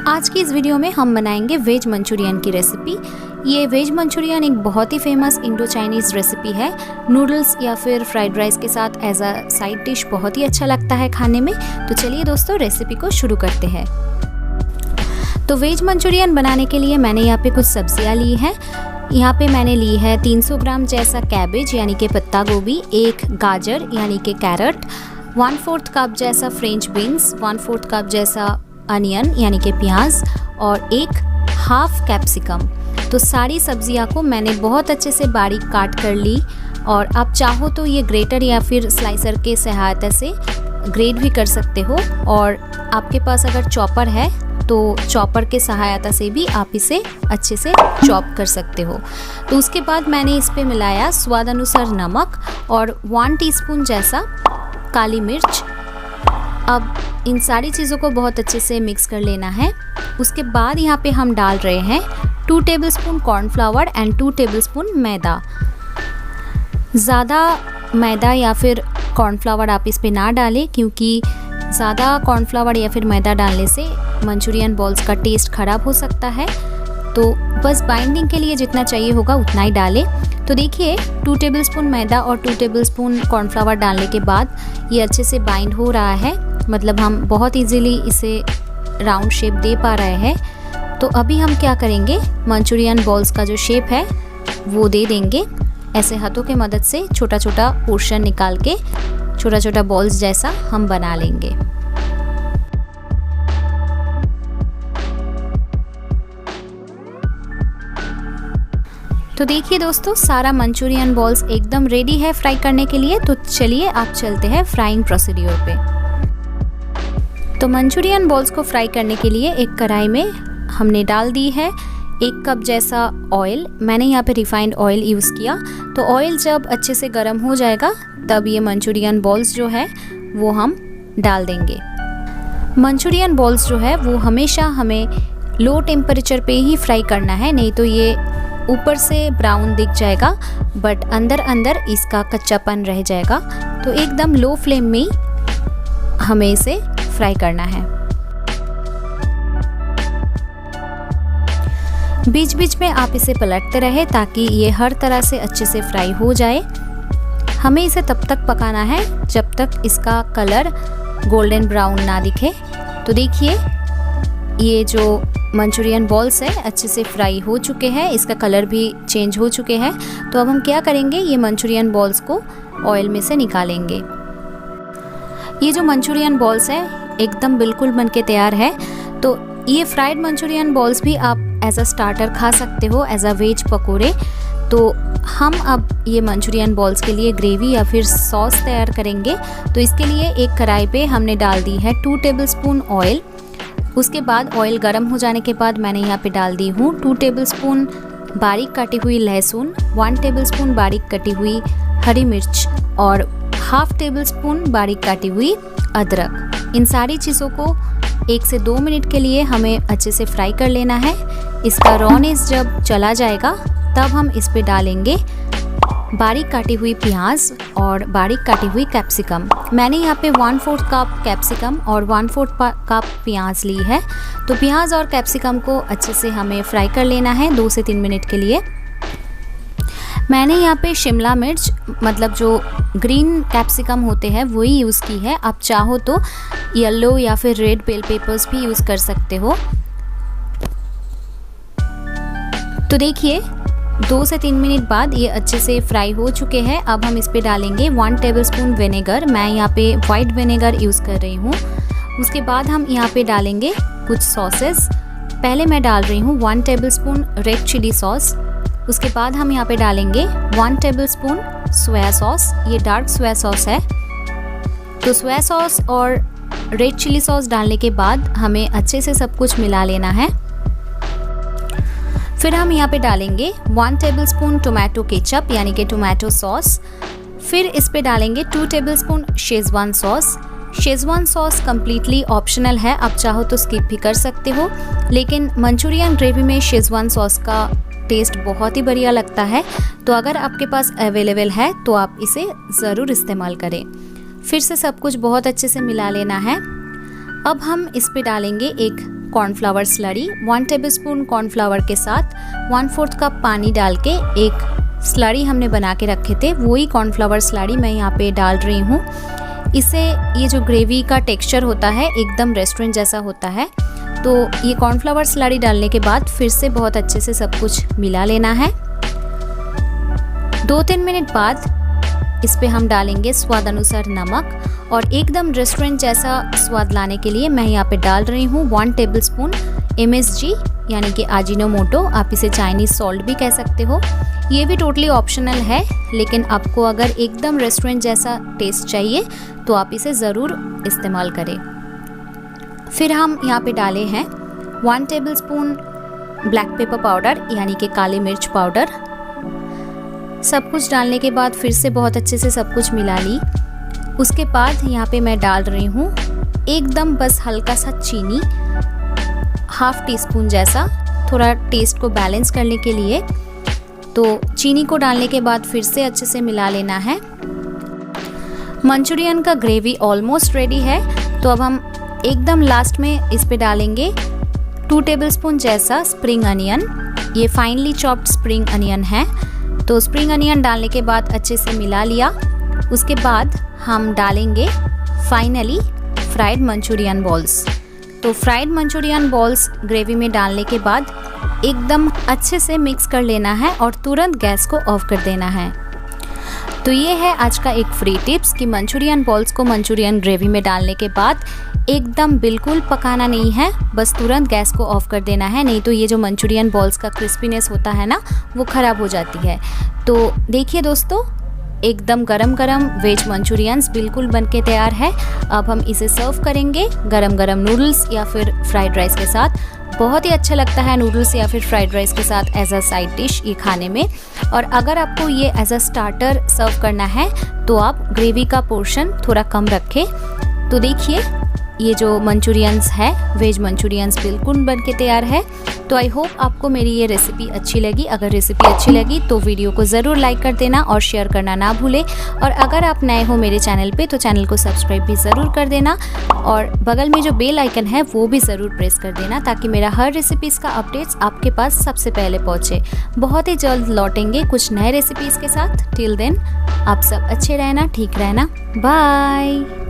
आज की इस वीडियो में हम बनाएंगे वेज मंचूरियन की रेसिपी। ये वेज मंचूरियन एक बहुत ही फेमस इंडो चाइनीज़ रेसिपी है। नूडल्स या फिर फ्राइड राइस के साथ एज अ साइड डिश बहुत ही अच्छा लगता है खाने में। तो चलिए दोस्तों रेसिपी को शुरू करते हैं। तो वेज मंचूरियन बनाने के लिए मैंने यहाँ पे कुछ सब्जियाँ ली हैं। यहाँ पे मैंने ली है 300 ग्राम जैसा कैबेज यानी कि पत्ता गोभी, एक गाजर यानी कि कैरेट, 1/4 कप जैसा फ्रेंच बीन्स, 1/4 कप जैसा अनियन यानी कि प्याज और एक हाफ कैप्सिकम। तो सारी सब्जियां को मैंने बहुत अच्छे से बारीक काट कर ली और आप चाहो तो ये ग्रेटर या फिर स्लाइसर के सहायता से ग्रेट भी कर सकते हो, और आपके पास अगर चॉपर है तो चॉपर के सहायता से भी आप इसे अच्छे से चॉप कर सकते हो। तो उसके बाद मैंने इस पे मिलाया स्वाद अनुसार नमक और 1 टीस्पून जैसा काली मिर्च। अब इन सारी चीज़ों को बहुत अच्छे से मिक्स कर लेना है। उसके बाद यहाँ पे हम डाल रहे हैं 2 टेबलस्पून कॉर्नफ्लावर एंड 2 टेबलस्पून मैदा। ज़्यादा मैदा या फिर कॉर्नफ्लावर आप इस पे ना डालें, क्योंकि ज़्यादा कॉर्नफ्लावर या फिर मैदा डालने से मंचूरियन बॉल्स का टेस्ट ख़राब हो सकता है। तो बस बाइंडिंग के लिए जितना चाहिए होगा उतना ही डालें। तो देखिए 2 टेबलस्पून मैदा और 2 टेबलस्पून कॉर्नफ्लावर डालने के बाद ये अच्छे से बाइंड हो रहा है, मतलब हम बहुत इजीली इसे राउंड शेप दे पा रहे हैं। तो अभी हम क्या करेंगे, मंचूरियन बॉल्स का जो शेप है वो दे देंगे। ऐसे हाथों के मदद से छोटा छोटा पोर्शन निकाल के छोटा छोटा बॉल्स जैसा हम बना लेंगे। तो देखिए दोस्तों सारा मंचूरियन बॉल्स एकदम रेडी है फ्राई करने के लिए। तो चलिए आप चलते हैं फ्राइंग प्रोसीड्यूर पे। तो मंचूरियन बॉल्स को फ्राई करने के लिए एक कढ़ाई में हमने डाल दी है 1 कप जैसा ऑयल। मैंने यहाँ पे रिफाइंड ऑयल यूज़ किया। तो ऑयल जब अच्छे से गर्म हो जाएगा तब ये मंचूरियन बॉल्स जो है वो हम डाल देंगे। मंचूरियन बॉल्स जो है वो हमेशा हमें लो टेम्परेचर पे ही फ्राई करना है, नहीं तो ये ऊपर से ब्राउन दिख जाएगा बट अंदर अंदर इसका कच्चापन रह जाएगा। तो एकदम लो फ्लेम में हमें इसे फ्राई करना है। बीच बीच में आप इसे पलटते रहे ताकि ये हर तरह से अच्छे से फ्राई हो जाए। हमें इसे तब तक पकाना है जब तक इसका कलर गोल्डन ब्राउन ना दिखे। तो देखिए ये जो मंचूरियन बॉल्स है अच्छे से फ्राई हो चुके हैं, इसका कलर भी चेंज हो चुके हैं। तो अब हम क्या करेंगे, ये मंचूरियन बॉल्स को ऑयल में से निकालेंगे। ये जो मंचूरियन बॉल्स है एकदम बिल्कुल बनके तैयार है। तो ये फ्राइड मंचूरियन बॉल्स भी आप एज अ स्टार्टर खा सकते हो, एज अ वेज पकोड़े। तो हम अब ये मंचूरियन बॉल्स के लिए ग्रेवी या फिर सॉस तैयार करेंगे। तो इसके लिए एक कढ़ाई पे हमने डाल दी है 2 टेबलस्पून ऑयल। उसके बाद ऑयल गर्म हो जाने के बाद मैंने यहाँ पे डाल दी हूँ 2 टेबलस्पून बारीक काटी हुई लहसुन, 1 टेबलस्पून बारीक कटी हुई हरी मिर्च और हाफ टेबलस्पून बारीक काटी हुई अदरक। इन सारी चीज़ों को 1 से 2 मिनट के लिए हमें अच्छे से फ्राई कर लेना है। इसका रॉनेस जब चला जाएगा तब हम इस पे डालेंगे बारीक काटी हुई प्याज और बारीक काटी हुई कैप्सिकम। मैंने यहाँ पे 1/4 कप कैप्सिकम और 1/4 कप प्याज ली है। तो प्याज और कैप्सिकम को अच्छे से हमें फ्राई कर लेना है 2 से 3 मिनट के लिए। मैंने यहाँ पे शिमला मिर्च, मतलब जो ग्रीन कैप्सिकम होते हैं वही यूज़ की है। आप चाहो तो येलो या फिर रेड बेल पेपर्स भी यूज़ कर सकते हो। तो देखिए 2 से 3 मिनट बाद ये अच्छे से फ्राई हो चुके हैं। अब हम इस पे डालेंगे 1 टेबलस्पून विनेगर। मैं यहाँ पे वाइट विनेगर यूज़ कर रही हूँ। उसके बाद हम यहाँ पे डालेंगे कुछ सॉसेस। पहले मैं डाल रही हूँ 1 टेबलस्पून रेड चिली सॉस। उसके बाद हम यहाँ पे डालेंगे 1 टेबलस्पून सोया सॉस। ये डार्क सोया सॉस है। तो सोया सॉस और रेड चिली सॉस डालने के बाद हमें अच्छे से सब कुछ मिला लेना है। फिर हम यहाँ पे डालेंगे 1 टेबलस्पून टोमेटो केचप यानी कि टोमेटो सॉस। फिर इस पे डालेंगे 2 tablespoon Schezwan sauce. Schezwan sauce completely optional है, आप चाहो तो स्किप भी कर सकते हो, लेकिन मंचूरियन ग्रेवी में शेजवान सॉस का टेस्ट बहुत ही बढ़िया लगता है। तो अगर आपके पास अवेलेबल है तो आप इसे ज़रूर इस्तेमाल करें। फिर से सब कुछ बहुत अच्छे से मिला लेना है। अब हम इस पे डालेंगे एक कॉर्नफ्लावर स्लरी। 1 टेबलस्पून कॉर्नफ्लावर के साथ 1/4 कप पानी डाल के एक स्लरी हमने बना के रखे थे, वही कॉर्नफ्लावर स्लरी मैं यहाँ पे डाल रही हूँ। इससे ये जो ग्रेवी का टेक्सचर होता है एकदम रेस्टोरेंट जैसा होता है। तो ये कॉर्नफ्लावर स्लरी डालने के बाद फिर से बहुत अच्छे से सब कुछ मिला लेना है। 2-3 मिनट बाद इस पे हम डालेंगे स्वाद अनुसार नमक और एकदम रेस्टोरेंट जैसा स्वाद लाने के लिए मैं यहाँ पे डाल रही हूँ 1 टेबलस्पून MSG यानी कि अजीनोमोटो, आप इसे चाइनीज़ सॉल्ट भी कह सकते हो। ये भी टोटली ऑप्शनल है, लेकिन आपको अगर एकदम रेस्टोरेंट जैसा टेस्ट चाहिए तो आप इसे ज़रूर इस्तेमाल करें। फिर हम यहाँ पे डाले हैं 1 टेबलस्पून ब्लैक पेपर पाउडर यानी कि काली मिर्च पाउडर। सब कुछ डालने के बाद फिर से बहुत अच्छे से सब कुछ मिला ली। उसके बाद यहाँ पे मैं डाल रही हूँ एकदम बस हल्का सा चीनी, 1/2 टीस्पून जैसा, थोड़ा टेस्ट को बैलेंस करने के लिए। तो चीनी को डालने के बाद फिर से अच्छे से मिला लेना है। मंचूरियन का ग्रेवी ऑलमोस्ट रेडी है। तो अब हम एकदम लास्ट में इस पे डालेंगे 2 टेबलस्पून जैसा स्प्रिंग अनियन। ये फाइनली चॉप्ड स्प्रिंग अनियन है। तो स्प्रिंग अनियन डालने के बाद अच्छे से मिला लिया। उसके बाद हम डालेंगे फाइनली फ्राइड मंचूरियन बॉल्स। तो फ्राइड मंचूरियन बॉल्स ग्रेवी में डालने के बाद एकदम अच्छे से मिक्स कर लेना है और तुरंत गैस को ऑफ कर देना है। तो ये है आज का एक फ्री टिप्स कि मंचूरियन बॉल्स को मंचूरियन ग्रेवी में डालने के बाद एकदम बिल्कुल पकाना नहीं है, बस तुरंत गैस को ऑफ कर देना है, नहीं तो ये जो मंचूरियन बॉल्स का क्रिस्पीनेस होता है ना वो ख़राब हो जाती है। तो देखिए दोस्तों, एकदम गरम गरम वेज मंचूरियंस बिल्कुल बनके तैयार है। अब हम इसे सर्व करेंगे गरम गरम नूडल्स या फिर फ्राइड राइस के साथ। बहुत ही अच्छा लगता है नूडल्स या फिर फ्राइड राइस के साथ एज अ साइड डिश ये खाने में। और अगर आपको ये एज अ स्टार्टर सर्व करना है तो आप ग्रेवी का पोर्शन थोड़ा कम रखें। तो देखिए ये जो मंचूरियंस है, वेज मंचूरियंस बिल्कुल बन के तैयार है। तो आई होप आपको मेरी ये रेसिपी अच्छी लगी। अगर रेसिपी अच्छी लगी तो वीडियो को ज़रूर लाइक कर देना और शेयर करना ना भूलें। और अगर आप नए हो मेरे चैनल पे तो चैनल को सब्सक्राइब भी ज़रूर कर देना और बगल में जो बेल आइकन है वो भी ज़रूर प्रेस कर देना ताकि मेरा हर रेसिपीज़ का अपडेट्स आपके पास सबसे पहले पहुँचे। बहुत ही जल्द लौटेंगे कुछ नए रेसिपीज़ के साथ। टिल देन आप सब अच्छे रहना, ठीक रहना, बाय।